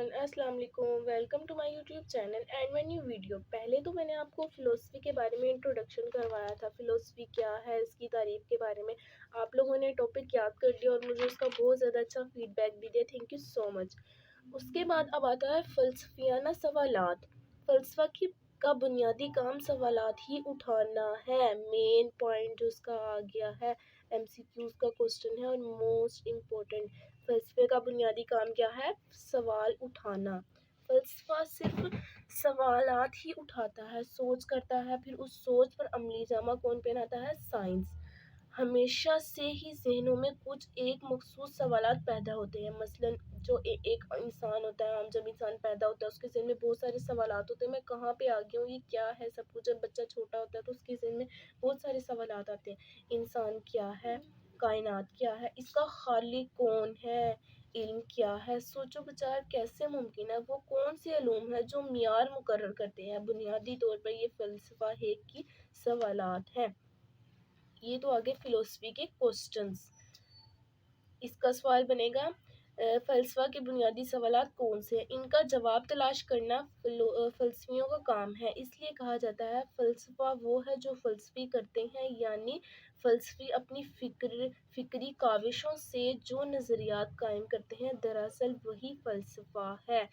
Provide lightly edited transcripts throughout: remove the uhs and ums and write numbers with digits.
Everyone, السلام علیکم، welcome to my YouTube channel and my new video. پہلے تو میں نے آپ کو فلاسفی کے بارے میں انٹروڈکشن کروایا تھا، فلاسفی کیا ہے، اس کی تعریف کے بارے میں آپ لوگوں نے ٹاپک یاد کر لیا اور مجھے اس کا بہت زیادہ اچھا فیڈ بیک بھی دیا، تھینک یو سو مچ۔ اس کے بعد اب آتا ہے فلسفیانہ سوالات۔ فلسفہ کا بنیادی کام سوالات ہی اٹھانا ہے، مین پوائنٹ جو اس کا آ گیا ہے، ایم سی کیوز کا کوسچن ہے اور موسٹ امپورٹنٹ۔ فلسفے کا بنیادی کام کیا ہے؟ سوال اٹھانا۔ فلسفہ صرف سوالات ہی اٹھاتا ہے، سوچ کرتا ہے، پھر اس سوچ پر عملی جامہ کون پہناتا ہے؟ سائنس۔ ہمیشہ سے ہی ذہنوں میں کچھ ایک مخصوص سوالات پیدا ہوتے ہیں، مثلاً جو ایک انسان ہوتا ہے، جب انسان پیدا ہوتا ہے اس کے ذہن میں بہت سارے سوالات ہوتے ہیں، میں کہاں پہ آ گیا ہوں، یہ کیا ہے سب کچھ۔ جب بچہ چھوٹا ہوتا ہے تو اس کے ذہن میں بہت سارے سوالات آتے ہیں، انسان کیا ہے، کائنات کیا ہے، اس کا خالق کون ہے، علم کیا ہے، سوچ و بچار کیسے ممکن ہے، وہ کون سے علوم ہیں جو معیار مقرر کرتے ہیں۔ بنیادی طور پر یہ فلسفہ ہے کہ سوالات ہیں۔ یہ تو آگے فلسفی کے کوسچنز۔ اس کا سوال بنے گا فلسفہ کے بنیادی سوالات کون سے ہیں؟ ان کا جواب تلاش کرنا فلسفیوں کا کام ہے، اس لیے کہا جاتا ہے فلسفہ وہ ہے جو فلسفی کرتے ہیں، یعنی فلسفی اپنی فکری کاوشوں سے جو نظریات قائم کرتے ہیں، دراصل وہی فلسفہ ہے۔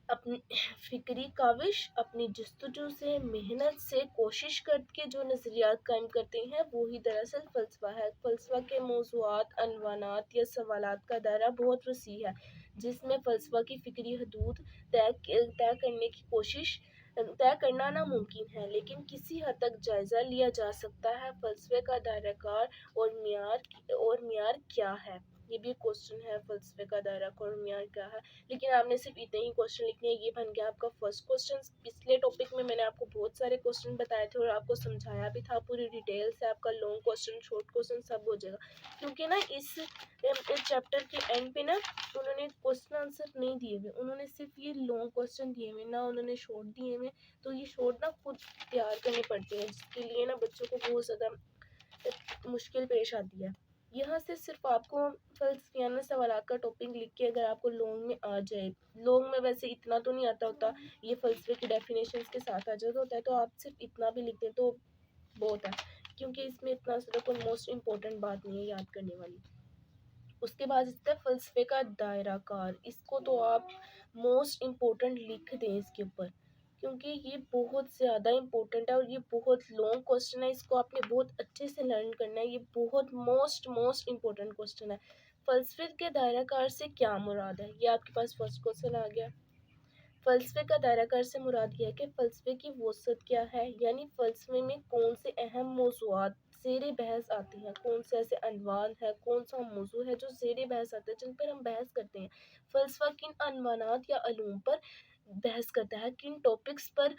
اپنی فکری کاوش، اپنی جستجو سے، محنت سے، کوشش کر کے جو نظریات قائم کرتے ہیں وہی دراصل فلسفہ ہے۔ فلسفہ کے موضوعات، عنوانات یا سوالات کا دائرہ بہت وسیع ہے، جس میں فلسفہ کی فکری حدود طے کرنا ناممکن ہے، لیکن کسی حد تک جائزہ لیا جا سکتا ہے۔ فلسفے کا دائرہ کار اور معیار کیا ہے؟ یہ بھی کوسچن ہے، فلسفے کا دائرہ کار اور معیار کیا ہے، لیکن آپ نے صرف اتنے ہی کوسچن لکھنے ہیں۔ یہ بن گیا آپ کا فرسٹ کوسچن۔ پچھلے ٹاپک میں نے آپ کو بہت سارے کوسچن بتائے تھے اور آپ کو سمجھایا بھی تھا پوری ڈیٹیل سے، آپ کا لانگ کوسچن، شارٹ کوسچن سب ہو جائے گا، کیونکہ نا اس چیپٹر کے اینڈ پہ نا انہوں نے کوسچن آنسر نہیں دیے ہوئے، انہوں نے صرف یہ لانگ کوسچن دیے ہوئے، نہ انہوں نے شارٹ دیے ہوئے، تو یہ شارٹ نا خود تیار کرنے پڑتے ہیں، جس کے لیے نا بچوں کو بہت زیادہ مشکل پیش آتی ہے۔ یہاں سے صرف آپ کو فلسفیانہ سوالات کا ٹاپک لکھ کے اگر آپ کو لانگ میں آ جائے، لانگ میں ویسے اتنا تو نہیں آتا ہوتا، یہ فلسفے کی ڈیفینیشنز کے ساتھ آ جاتا ہوتا ہے، تو آپ صرف اتنا بھی لکھ دیں تو بہت ہے، کیونکہ اس میں اتنا زیادہ کوئی موسٹ امپورٹنٹ بات نہیں ہے یاد کرنے والی۔ اس کے بعد اس کا فلسفے کا دائرہ کار، اس کو تو آپ موسٹ امپورٹنٹ لکھ دیں اس کے اوپر، کیونکہ یہ بہت زیادہ امپورٹنٹ ہے اور یہ بہت لانگ کوسچن ہے، اس کو آپ نے بہت اچھے سے لرن کرنا ہے، یہ بہت موسٹ امپورٹنٹ کوسچن ہے۔ فلسفے کے دائرہ کار سے کیا مراد ہے؟ یہ آپ کے پاس فرسٹ کوسچن آ گیا۔ فلسفے کا دائرہ کار سے مراد یہ ہے کہ فلسفے کی وسعت کیا ہے، یعنی فلسفے میں کون سے اہم موضوعات زیر بحث آتے ہیں، کون سے ایسے عنوان ہے، کون سا موضوع ہے جو زیر بحث آتے ہیں، جن پر ہم بحث کرتے ہیں۔ فلسفہ کن عنوانات یا علوم پر بحث کرتا ہے، کن ٹاپکس پر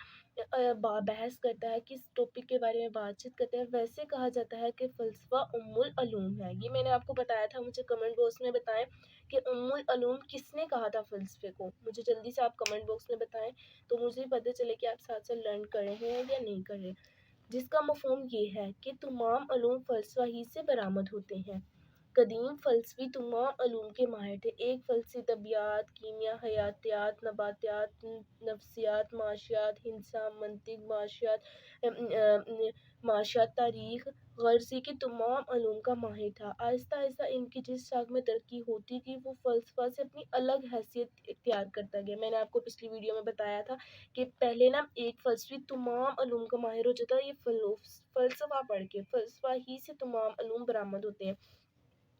بحث کرتا ہے، کس ٹاپک کے بارے میں بات چیت کرتا ہے، ویسے کہا جاتا ہے کہ فلسفہ ام العلوم ہے۔ یہ میں نے آپ کو بتایا تھا، مجھے کمنٹ باکس میں بتائیں کہ ام العلوم کس نے کہا تھا فلسفے کو، مجھے جلدی سے آپ کمنٹ باکس میں بتائیں تو مجھے پتہ چلے کہ آپ ساتھ ساتھ لرن کر رہے ہیں یا نہیں کر رہے، جس کا مفہوم یہ ہے کہ تمام علوم فلسفہ ہی سے برآمد ہوتے ہیں۔ قدیم فلسفی تمام علوم کے ماہر تھے، ایک فلسفی طبیعیات، کیمیا، حیاتیات، نباتیات، نفسیات، معاشیات، ہندسہ، منطق، معاشیات، تاریخ، غرضی کے تمام علوم کا ماہر تھا۔ آہستہ آہستہ ان کی جس شاخ میں ترقی ہوتی گئی وہ فلسفہ سے اپنی الگ حیثیت اختیار کرتا گیا۔ میں نے آپ کو پچھلی ویڈیو میں بتایا تھا کہ پہلے نا ایک فلسفی تمام علوم کا ماہر ہو جاتا ہے، یہ فلسفہ پڑھ کے، فلسفہ ہی سے تمام علوم برآمد ہوتے ہیں،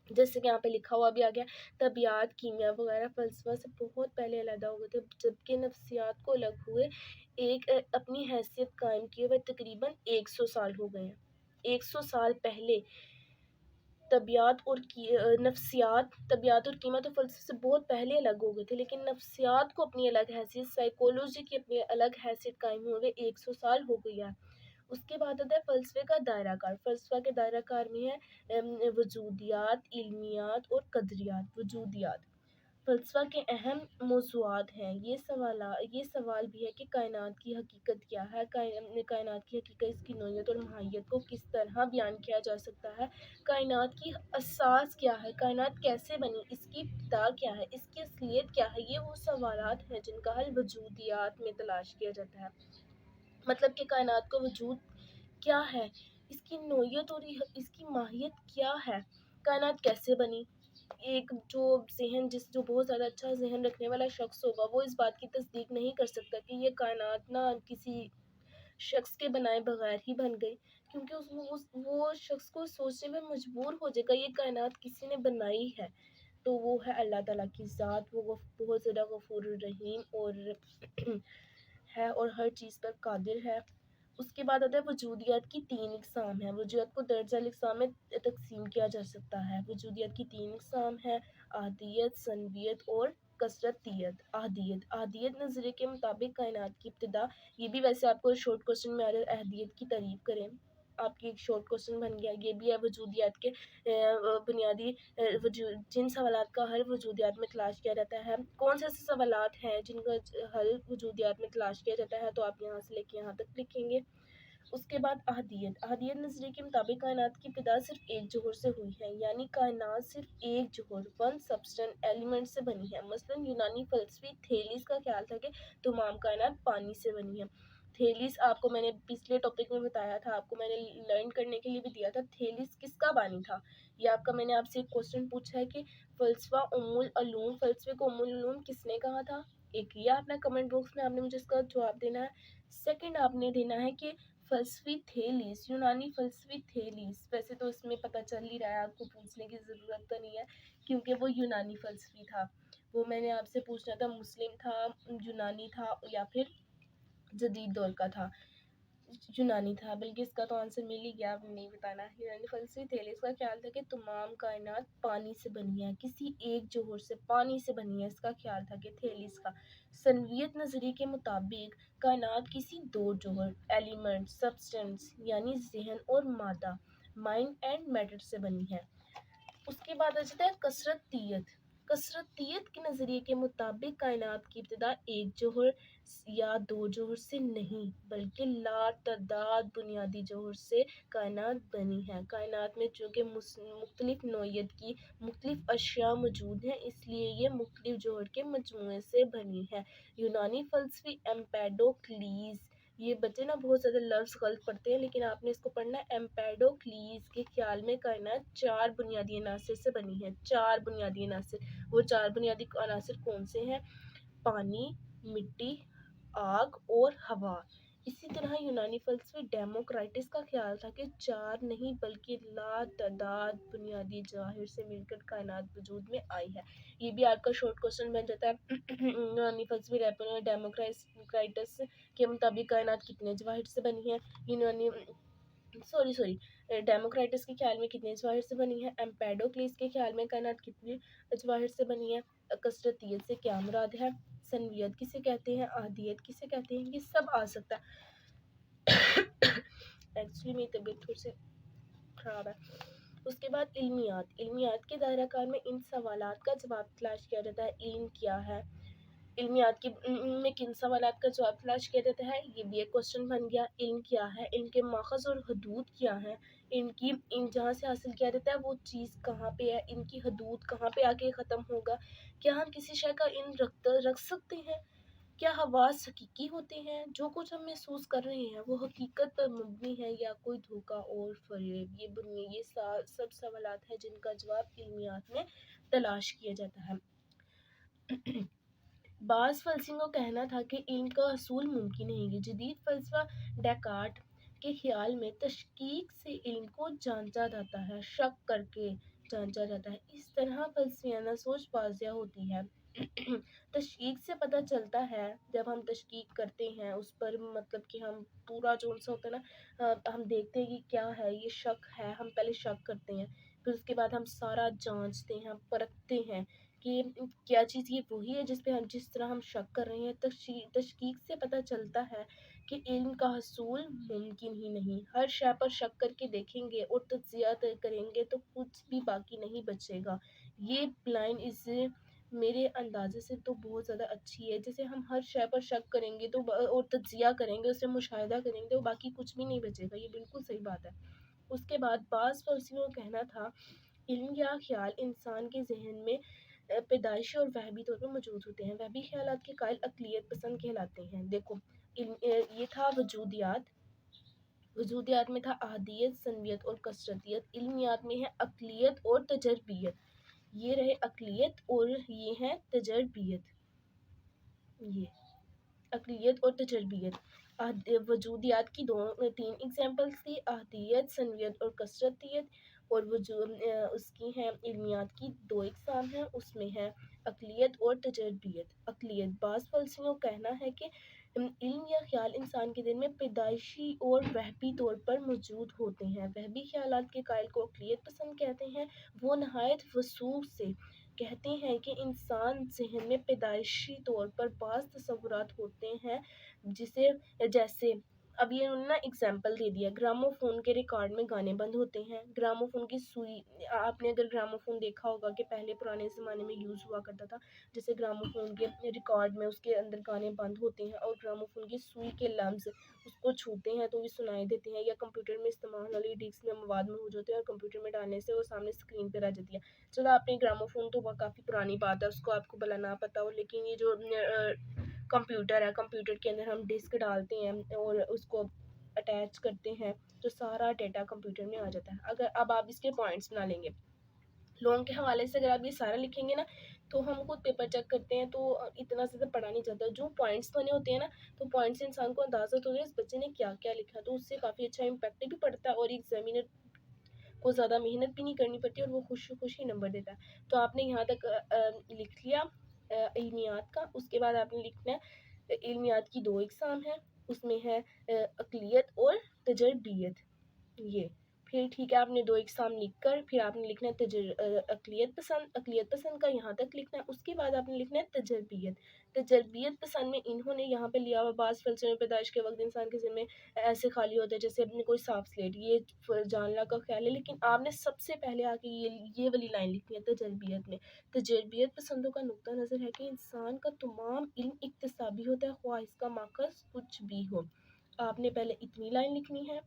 جیسے کہ یہاں پہ لکھا ہوا بھی آ گیا، طبیعیات، کیمیا وغیرہ فلسفہ سے بہت پہلے علیحدہ ہو گئے تھے، جبکہ نفسیات کو الگ ہوئے ایک اپنی حیثیت قائم کیے ہوئے تقریباً 100 سال ہو گئے ہیں۔ 100 سال پہلے طبیعیات اور کیمیا تو فلسفے سے بہت پہلے الگ ہو گئے تھے، لیکن نفسیات کو اپنی الگ حیثیت، سائیکولوجی کی اپنی الگ حیثیت قائم ہوئے 100 سال ہو گئی ہے۔ اس کے بعد آتا ہے فلسفے کا دائرہ کار۔ فلسفہ کے دائرہ کار میں ہے وجودیات، علمیات اور قدریات۔ وجودیات فلسفہ کے اہم موضوعات ہیں۔ یہ سوال بھی ہے کہ کائنات کی حقیقت کیا ہے، کائنات کی حقیقت، اس کی نوعیت اور ماہیت کو کس طرح بیان کیا جا سکتا ہے، کائنات کی اساس کیا ہے، کائنات کیسے بنی، اس کی ابتدا کیا ہے، اس کی اصلیت کیا ہے۔ یہ وہ سوالات ہیں جن کا حل وجودیات میں تلاش کیا جاتا ہے۔ مطلب کہ کائنات کا وجود کیا ہے، اس کی نوعیت اور اس کی ماہیت کیا ہے، کائنات کیسے بنی۔ ایک جو بہت زیادہ اچھا ذہن رکھنے والا شخص ہوگا وہ اس بات کی تصدیق نہیں کر سکتا کہ یہ کائنات نہ کسی شخص کے بنائے بغیر ہی بن گئی، کیونکہ وہ شخص کو سوچنے میں مجبور ہو جائے گا یہ کائنات کسی نے بنائی ہے، تو وہ ہے اللہ تعالیٰ کی ذات۔ وہ بہت زیادہ غفور الرحیم اور ہے اور ہر چیز پر قادر ہے۔ اس کے بعد آتا ہے وجودیات کی 3 اقسام ہیں۔ وجودیات کو درجہ اقسام میں تقسیم کیا جا سکتا ہے۔ وجودیات کی 3 اقسام ہیں: احادیت، ثنویت اور کثرتیت۔ احادیت نظریے کے مطابق کائنات کی ابتدا، یہ بھی ویسے آپ کو شارٹ کوسچن میں آ رہا ہے، احادیت کی تعریف کریں، آپ کی ایک شارٹ کوسچن بن گیا۔ یہ بھی ہے وجودیات کے بنیادی جن سوالات کا حل وجودیات میں تلاش کیا جاتا ہے۔ کون سے ایسے سوالات ہیں جن کا حل وجودیات میں تلاش کیا جاتا ہے، تو آپ یہاں سے لے کے یہاں تک لکھیں گے۔ اس کے بعد احادیت نظریے کے مطابق کائنات کی ابتدا صرف ایک جوہر سے ہوئی ہے، یعنی کائنات صرف ایک جوہر، ون سبسٹنٹ ایلیمنٹ سے بنی ہے۔ مثلاً یونانی فلسفی تھیلیس کا خیال تھا کہ تمام کائنات پانی سے بنی ہے۔ تھیلیس آپ کو میں نے پچھلے ٹاپک میں بتایا تھا، آپ کو میں نے لرن کرنے کے لیے بھی دیا تھا، تھیلیس کس کا بانی تھا۔ یہ آپ کا میں نے آپ سے ایک کوسچن پوچھا ہے کہ فلسفہ فلسفے کو العلوم کس نے کہا تھا۔ ایک یہ آپ نے کمنٹ باکس میں آپ نے مجھے اس کا جواب دینا ہے۔ سیکنڈ آپ نے دینا ہے کہ فلسفی تھیلیس، یونانی فلسفی تھیلیس، ویسے تو اس میں پتہ چل ہی رہا ہے، آپ کو پوچھنے کی ضرورت تو نہیں ہے کیونکہ وہ یونانی فلسفی تھا۔ وہ میں نے آپ سے پوچھنا تھا مسلم تھا، یونانی تھا یا پھر جدید دور کا تھا۔ یونانی تھا، بلکہ اس کا تو آنسر مل ہی گیا، اب نہیں بتانا۔ یونانی فلسفی تھیلیس کا خیال تھا کہ تمام کائنات پانی سے بنی ہے، کسی ایک جوہر سے، پانی سے بنی ہے، اس کا خیال تھا کہ تھیلیس کا۔ ثنویت نظریے کے مطابق کائنات کسی 2 جوہر، ایلیمنٹ، سبسٹنس یعنی ذہن اور مادہ، مائنڈ اینڈ میٹر سے بنی ہے۔ اس کے بعد آ جاتا ہے کثرتیت کے نظریے کے مطابق کائنات کی ابتدا ایک جوہر یا 2 جوہر سے نہیں بلکہ لا تعداد بنیادی جوہر سے کائنات بنی ہے۔ کائنات میں چونکہ مختلف نوعیت کی مختلف اشیاء موجود ہیں، اس لیے یہ مختلف جوہر کے مجموعے سے بنی ہے۔ یونانی فلسفی ایمپیڈوکلیز، یہ بچے نا بہت زیادہ لفظ غلط پڑھتے ہیں لیکن آپ نے اس کو پڑھنا ہے۔ ایمپیڈوکلیز کے خیال میں کائنات 4 بنیادی عناصر سے بنی ہے۔ 4 بنیادی عناصر، وہ 4 بنیادی عناصر کون سے ہیں؟ پانی، مٹی، آگ اور ہوا۔ اسی طرح یونانی فلسفی ڈیموکرائٹس کا خیال تھا کہ 4 نہیں بلکہ لا تعداد بنیادی جواہر سے مل کر کائنات وجود میں آئی ہے۔ یہ بھی آپ کا شارٹ کوسچن بن جاتا ہے۔ یونانی فلسفی ڈیموکرائٹس کے مطابق کائنات کتنے جواہر سے بنی ہے؟ ڈیموکرائٹس کے خیال میں کتنے جواہر سے بنی ہے؟ ایمپیڈوکلیس کے خیال میں کائنات کتنے جواہر سے بنی ہے؟ کثرتیت سے کیا مراد ہے؟ ثنویت کسے کہتے ہیں؟ احادیت کسے کہتے ہیں؟ یہ سب آ سکتا ہے۔ ایکچولی میری طبیعت تھوڑی سی خراب ہے۔ اس کے بعد علمیات کے دائرہ کار میں ان سوالات کا جواب تلاش کیا جاتا ہے۔ علم کیا ہے؟ علمیات میں کن سوالات کا جواب تلاش کیا جاتا ہے؟ یہ بھی ایک کوسچن بن گیا۔ علم کیا ہے؟ علم کے ماخذ اور حدود کیا ہیں؟ ان جہاں سے حاصل کیا جاتا ہے وہ چیز کہاں پہ ہے؟ ان کی حدود کہاں پہ آ کے ختم ہوگا؟ کیا ہم کسی شے کا علم رکھ سکتے ہیں؟ کیا حواس حقیقی ہوتے ہیں؟ جو کچھ ہم محسوس کر رہے ہیں وہ حقیقت پر مبنی ہے یا کوئی دھوکہ اور فریب؟ یہ سب سوالات ہیں جن کا جواب علمیات میں تلاش کیا جاتا ہے۔ بعض فلسفیوں کا کہنا تھا کہ علم کا حصول ممکن نہیں ہے۔ جدید فلسفہ ڈیکارٹ کے خیال میں تشکیک سے علم کو جانچا جاتا ہے، شک کر کے جانچا جاتا ہے۔ اس طرح فلسفیانہ سوچ واضح ہوتی ہے۔ تشکیک سے پتہ چلتا ہے، جب ہم تشکیک کرتے ہیں اس پر، مطلب کہ ہم پورا جو سا ہوتا ہے نا، ہم دیکھتے ہیں کہ کیا ہے، یہ شک ہے، ہم پہلے شک کرتے ہیں، پھر اس کے بعد ہم سارا جانچتے ہیں، پرکھتے ہیں کہ کیا چیز یہ وہی ہے جس طرح ہم شک کر رہے ہیں۔ تشکیک سے پتہ چلتا ہے کہ علم کا حصول ممکن ہی نہیں۔ ہر شے پر شک کر کے دیکھیں گے اور تجزیہ کریں گے تو کچھ بھی باقی نہیں بچے گا۔ یہ بلائنڈ از میرے اندازے سے تو بہت زیادہ اچھی ہے. جیسے ہم ہر شے پر شک کریں گے تو اور تجزیہ کریں گے، اسے مشاہدہ کریں گے تو باقی کچھ بھی نہیں بچے گا. یہ بالکل صحیح بات ہے. اس کے بعد بعض فلسفیوں کا کہنا تھا علم یا خیال انسان کے ذہن میں پیدائشی اور وہبی طور پر موجود ہوتے ہیں. وہبی خیالات کے قائل عقلیت پسند کہلاتے ہیں. دیکھو یہ تھا وجودیات. وجودیات میں تھا احادیت، سنویت اور کثرتیت. علمیات میں ہے عقلیت اور تجربیت. یہ رہے عقلیت اور یہ ہے تجربیت. یہ عقلیت اور تجربیت. وجودیات کی تین ایگزامپلس تھی، احادیت، سنویت اور کثرتیت. اور اس کی ہیں علمیات کی 2 اقسام ہیں، اس میں ہے عقلیت اور تجربیت. عقلیت، بعض فلسفیوں کا کہنا ہے کہ علم یا خیال انسان کے دل میں پیدائشی اور وہبی طور پر موجود ہوتے ہیں. وہبی خیالات کے قائل کو عقلیت پسند کہتے ہیں. وہ نہایت وسوخ سے کہتے ہیں کہ انسان ذہن میں پیدائشی طور پر بعض تصورات ہوتے ہیں جیسے اب یہ انہوں نے اگزامپل دے دیا. گراموفون کے ریکارڈ میں گانے بند ہوتے ہیں. گراموفون کی سوئی، آپ نے اگر گراموفون دیکھا ہوگا کہ پہلے پرانے زمانے میں یوز ہوا کرتا تھا، جیسے گراموفون کے ریکارڈ میں اس کے اندر گانے بند ہوتے ہیں اور گراموفون کی سوئی کے لمس اس کو چھوتے ہیں تو یہ سنائی دیتے ہیں. یا کمپیوٹر میں استعمال والی ڈسک میں مواد موجود ہوتے ہیں اور کمپیوٹر میں ڈالنے سے وہ سامنے اسکرین پہ رہ جاتی ہے. چلو آپ نے گراموفون تو کافی پرانی بات ہے، اس کو آپ کو بلا نہ پتا ہو، لیکن یہ جو کمپیوٹر ہے، کمپیوٹر کے اندر ہم ڈسک ڈالتے ہیں اور اس کو اٹیچ کرتے ہیں تو سارا ڈیٹا کمپیوٹر میں آ جاتا ہے. اب آپ اس کے پوائنٹس بنا لیں گے. لوگوں کے حوالے سے اگر آپ یہ سارا لکھیں گے نا تو ہم خود پیپر چیک کرتے ہیں تو اتنا زیادہ پڑھا نہیں جاتا. جو پوائنٹس بنے ہوتے ہیں نا تو پوائنٹس سے انسان کو اندازہ ہوتا ہے اس بچے نے کیا کیا لکھا، تو اس سے کافی اچھا امپیکٹ بھی پڑتا ہے اور ایگزامینر کو زیادہ محنت بھی نہیں کرنی پڑتی اور وہ خوشی نمبر دیتا ہے. تو آپ نے یہاں تک لکھ لیا علمیات کا. اس کے بعد آپ نے لکھنا ہے علمیات کی 2 اقسام ہیں، اس میں ہے عقلیت اور تجربیت. یہ پھر ٹھیک ہے، آپ نے 2 اقسام لکھ کر پھر آپ نے لکھنا ہے عقلیت پسند کا یہاں تک لکھنا ہے. اس کے بعد آپ نے لکھنا ہے تجربیت پسند میں انہوں نے یہاں پہ لیا ہوا بعض فلسفے میں پیدائش کے وقت انسان کے ذہن میں ایسے خالی ہوتا ہے جیسے اپنے کوئی صاف سلیٹ. یہ جاننا کا خیال ہے، لیکن آپ نے سب سے پہلے آ کے یہ والی لائن لکھنی ہے تجربیت میں. تجربیت پسندوں کا نقطہ نظر ہے کہ انسان کا تمام علم اکتسابی ہوتا ہے، خواہ اس کا ماخذ کچھ بھی ہو. آپ نے پہلے اتنی لائن لکھنی ہے.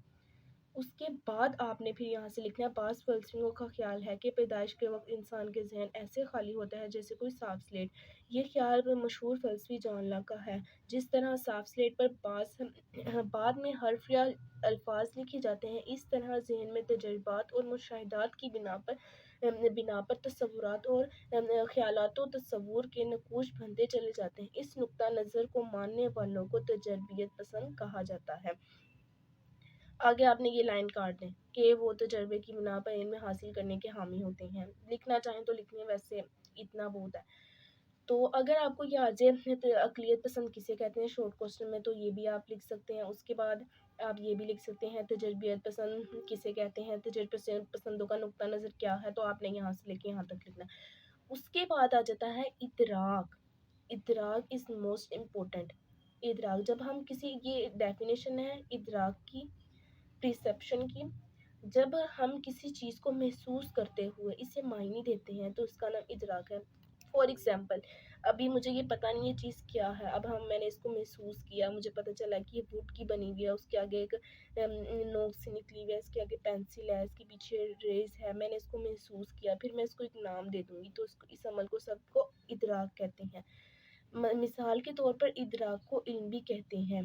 اس کے بعد آپ نے پھر یہاں سے لکھنا ہے بعض فلسفیوں کا خیال ہے کہ پیدائش کے وقت انسان کے ذہن ایسے خالی ہوتا ہے جیسے کوئی صاف سلیٹ. یہ خیال مشہور فلسفی جان لاک کا ہے. جس طرح صاف سلیٹ پر بعد میں حرف یا الفاظ لکھے جاتے ہیں، اس طرح ذہن میں تجربات اور مشاہدات کی بنا پر تصورات اور خیالات و تصور کے نقوش بنتے چلے جاتے ہیں. اس نقطہ نظر کو ماننے والوں کو تجربیت پسند کہا جاتا ہے. آگے آپ نے یہ لائن کاٹ دیں کہ وہ تجربے کی بنا پر علم حاصل کرنے کے حامی ہوتے ہیں. لکھنا چاہیں تو لکھنے، ویسے اتنا بہت ہے. تو اگر آپ کو یہ آ جائے عقلیت پسند کسے کہتے ہیں شارٹ کوسچن میں تو یہ بھی آپ لکھ سکتے ہیں. اس کے بعد آپ یہ بھی لکھ سکتے ہیں تجربیت پسند کسے کہتے ہیں، تجربیت پسندوں کا نقطہ نظر کیا ہے، تو آپ نے یہاں سے لے کے یہاں تک لکھنا. اس کے بعد آ جاتا ہے ادراک. ادراک از موسٹ امپورٹنٹ. ادراک، جب ہم یہ ڈیفینیشن ہے ادراک کی، پرسیپشن کی. جب ہم کسی چیز کو محسوس کرتے ہوئے اسے معنی دیتے ہیں تو اس کا نام ادراک ہے. فار ایگزامپل، ابھی مجھے یہ پتہ نہیں یہ چیز کیا ہے، اب میں نے اس کو محسوس کیا، مجھے پتہ چلا کہ یہ ووڈ کی بنی ہوئی ہے، اس کے آگے ایک نوک سے نکلی ہوئی ہے، اس کے آگے پینسل ہے، اس کے پیچھے ریز ہے. میں نے اس کو محسوس کیا، پھر میں اس کو ایک نام دے دوں گی تو اس عمل کو سب کو ادراک کہتے ہیں. مثال کے طور پر ادراک کو علم بھی کہتے ہیں.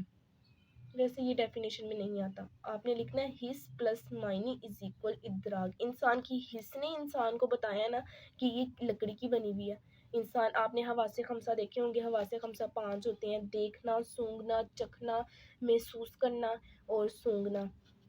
ویسے یہ ڈیفینیشن میں نہیں آتا. آپ نے لکھنا ہے حس پلس معنی از ایکول ادراک. انسان کی حس نے انسان کو بتایا نا کہ یہ لکڑی کی بنی ہوئی ہے. آپ نے حواس خمسہ دیکھے ہوں گے. حواس خمسہ 5 ہوتے ہیں: دیکھنا، سونگھنا، چکھنا، محسوس کرنا اور سونگھنا.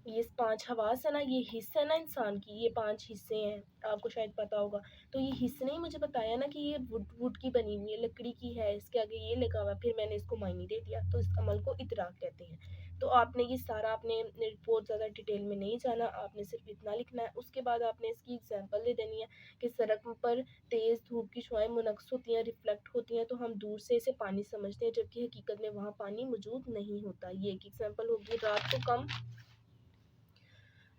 یہ 5 حواس ہے نا، یہ حصہ ہے نا انسان کی، یہ 5 حصے ہیں، آپ کو شاید پتا ہوگا. تو یہ حصے نے ہی مجھے بتایا نا کہ یہ ووڈ کی بنی ہوئی ہے، لکڑی کی ہے، اس کے آگے یہ لگا ہوا، پھر میں نے اس کو معنی دے دیا، تو اس عمل کو ادراک کہتے ہیں. تو آپ نے یہ سارا آپ نے بہت زیادہ ڈیٹیل میں نہیں جانا، آپ نے صرف اتنا لکھنا ہے. اس کے بعد آپ نے اس کی ایگزامپل دے دینی ہے کہ سڑک پر تیز دھوپ کی شعاعیں منعکس ہوتی ہیں، ریفلیکٹ ہوتی ہیں، تو ہم دور سے اسے پانی سمجھتے ہیں جبکہ حقیقت میں وہاں پانی موجود نہیں ہوتا. یہ ایک ایگزامپل ہوگی. رات کو کم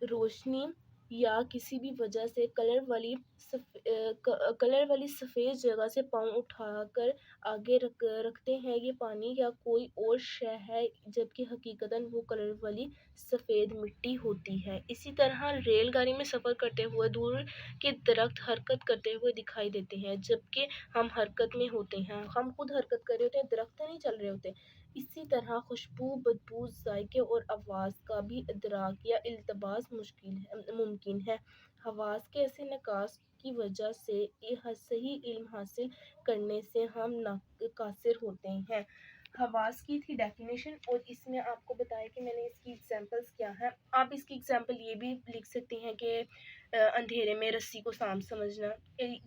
روشنی یا کسی بھی وجہ سے کلر والی سفید جگہ سے پاؤں اٹھا کر آگے رکھتے ہیں یہ پانی یا کوئی اور شے ہے، جبکہ حقیقتاً وہ کلر والی سفید مٹی ہوتی ہے۔ اسی طرح ریل گاڑی میں سفر کرتے ہوئے دور کے درخت حرکت کرتے ہوئے دکھائی دیتے ہیں، جبکہ ہم حرکت میں ہوتے ہیں، ہم خود حرکت کر رہے ہوتے ہیں، درخت نہیں چل رہے ہوتے۔ اسی طرح خوشبو، بدبو، ذائقے اور آواز کا بھی ادراک یا التباس ممکن ہے۔ حواس کے ایسے نقص کی وجہ سے صحیح علم حاصل کرنے سے ہم قاصر ہوتے ہیں۔ حواس کی تھی ڈیفینیشن، اور اس میں آپ کو بتایا کہ میں نے اس کی ایگزامپلس کیا ہیں۔ آپ اس کی ایگزامپل یہ بھی لکھ سکتے ہیں کہ اندھیرے میں رسی کو سانپ سمجھنا۔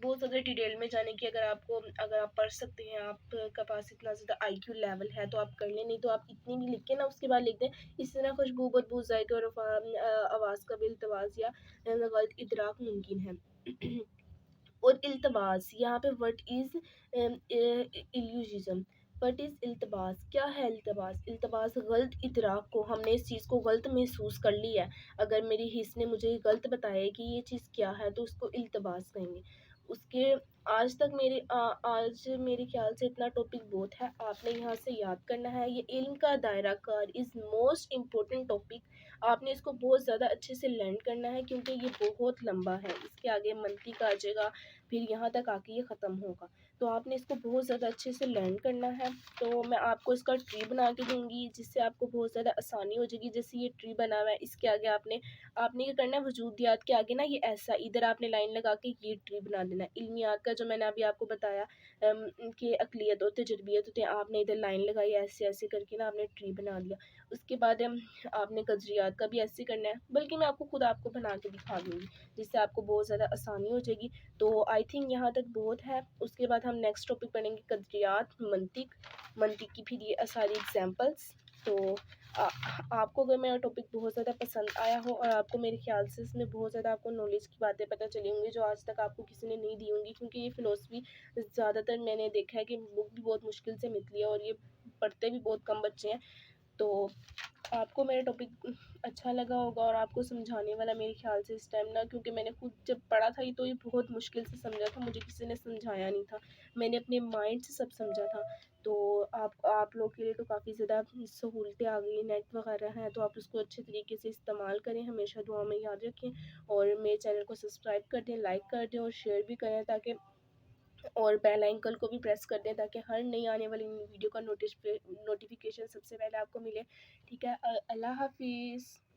بہت زیادہ ڈیٹیل میں جانے کی اگر آپ پڑھ سکتے ہیں، آپ کا پاس اتنا زیادہ آئی کیو لیول ہے تو آپ کر لیں، نہیں تو آپ اتنی بھی لکھ کے نا اس کے بعد لکھ دیں۔ اس طرح خوشبو، بدبو، ذائقے اور آواز کا بھی التباس یا غلط ادراک ممکن ہے۔ اور التباس، یہاں پہ what is illusion, what is التباس، کیا ہے التباس؟ التباس غلط ادراک کو، ہم نے اس چیز کو غلط محسوس کر لیا ہے، اگر میری حس نے مجھے غلط بتایا کہ یہ چیز کیا ہے تو اس کو التباس کہیں گے۔ اس کے آج میرے خیال سے اتنا ٹاپک بہت ہے، آپ نے یہاں سے یاد کرنا ہے۔ یہ علم کا دائرہ کار از موسٹ امپورٹنٹ ٹاپک، آپ نے اس کو بہت زیادہ اچھے سے لرن کرنا ہے کیونکہ یہ بہت لمبا ہے، اس کے آگے منطق آ جائے گا، پھر یہاں تک آ کے یہ ختم ہوگا، تو آپ نے اس کو بہت زیادہ اچھے سے لرن کرنا ہے۔ تو میں آپ کو اس کا ٹری بنا کے دوں گی جس سے آپ کو بہت زیادہ آسانی ہو جائے گی۔ جیسے یہ ٹری بنا ہوا ہے، اس کے آگے آپ نے یہ کرنا ہے، وجودیات کے آگے نا یہ ایسا ادھر آپ نے لائن لگا کے یہ ٹری بنا دینا ہے۔ علمیات کا جو میں نے ابھی آپ کو بتایا کہ عقلیت اور تجربیت ہوتے ہیں، آپ نے ادھر لائن لگائی، ایسے ایسے کر کے نا آپ نے ٹری بنا دیا۔ اس کے بعد آپ نے قدریات کا بھی ایسے کرنا ہے، بلکہ میں آپ کو بنا کے دکھا دوں گی جس سے آپ کو بہت زیادہ آسانی ہو جائے گی۔ تو آئی تھنک یہاں تک بہت ہے۔ اس کے بعد ہم نیکسٹ ٹاپک پڑھیں گے قدریات، منطق کی پھر یہ ساری ایگزامپلس۔ تو آپ کو اگر میرا ٹاپک بہت زیادہ پسند آیا ہو اور آپ کو میرے خیال سے اس میں بہت زیادہ آپ کو نالج کی باتیں پتہ چلی ہوں گی جو آج تک آپ کو کسی نے نہیں دی ہوں گی، کیونکہ یہ فلسفی زیادہ تر میں نے دیکھا ہے کہ بک بھی بہت مشکل سے ملتی ہے اور یہ پڑھتے بھی بہت کم بچے ہیں۔ تو آپ کو میرا ٹاپک اچھا لگا ہوگا اور آپ کو سمجھانے والا میرے خیال سے اس ٹائم نا، کیونکہ میں نے خود جب پڑھا تھا یہ تو یہ بہت مشکل سے سمجھا تھا، مجھے کسی نے سمجھایا نہیں تھا، میں نے اپنے مائنڈ سے سب سمجھا تھا۔ تو آپ لوگ کے لیے تو کافی زیادہ سہولتیں آ گئی، نیٹ وغیرہ ہیں، تو آپ اس کو اچھے طریقے سے استعمال کریں، ہمیشہ دعا میں یاد رکھیں، اور میرے چینل کو سبسکرائب کر دیں، لائک کر دیں اور شیئر بھی کریں، تاکہ اور بیل آئیکن کو بھی پریس کر دیں تاکہ ہر نئی آنے والی ویڈیو کا نوٹیفیکیشن سب سے پہلے آپ کو ملے۔ ٹھیک ہے، اللہ حافظ۔